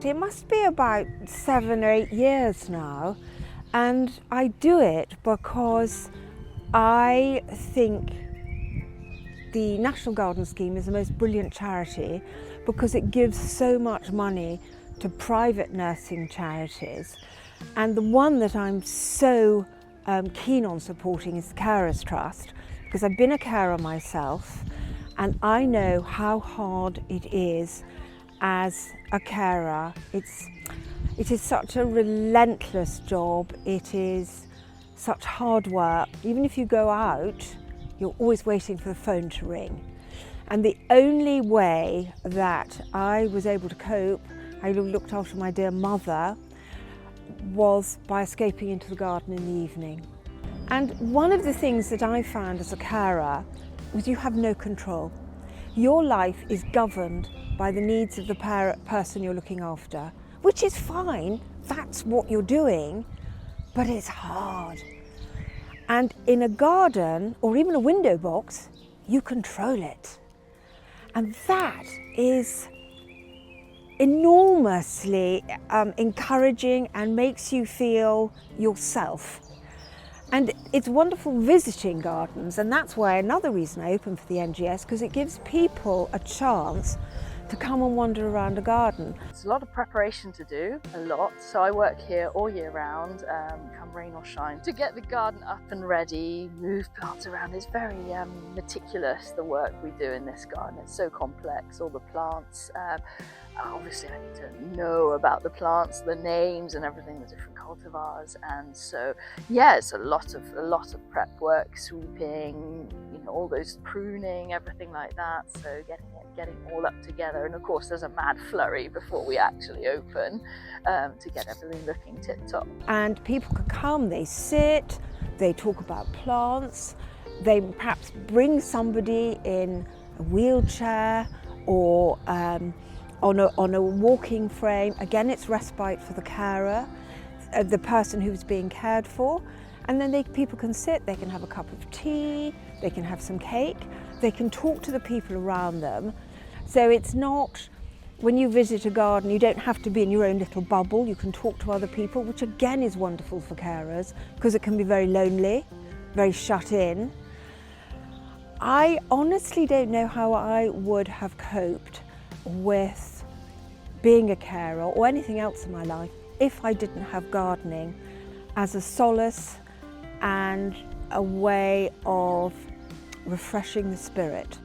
It must be about 7 or 8 years now, and I do it because I think the National Garden Scheme is the most brilliant charity because it gives so much money to private nursing charities, and the one that I'm so keen on supporting is the Carers Trust, because I've been a carer myself and I know how hard it is as a carer. It is such a relentless job, it is such hard work. Even if you go out, you're always waiting for the phone to ring. And the only way that I was able to cope, I looked after my dear mother, was by escaping into the garden in the evening. And one of the things that I found as a carer was you have no control. Your life is governed by the needs of the person you're looking after, which is fine, that's what you're doing, but it's hard. And in a garden, or even a window box, you control it. And that is enormously encouraging and makes you feel yourself. And it's wonderful visiting gardens, and that's why another reason I opened for the NGS, because it gives people a chance to come and wander around a garden. It's a lot of preparation to do, a lot. So I work here all year round, come rain or shine, to get the garden up and ready, move plants around. It's very meticulous, the work we do in this garden. It's so complex, all the plants. Obviously I need to know about the plants, the names and everything, the different cultivars, and so yeah, it's a lot of prep work, sweeping, you know, all those pruning, everything like that. So getting all up together, and of course there's a mad flurry before we actually open to get everything looking tip-top. And people can come, they sit, they talk about plants, they perhaps bring somebody in a wheelchair or on a walking frame. Again, it's respite for the carer, the person who's being cared for, and then people can sit, they can have a cup of tea, they can have some cake, they can talk to the people around them. So it's not, when you visit a garden, you don't have to be in your own little bubble, you can talk to other people, which again is wonderful for carers because it can be very lonely, very shut in. I honestly don't know how I would have coped with being a carer or anything else in my life if I didn't have gardening as a solace and a way of refreshing the spirit.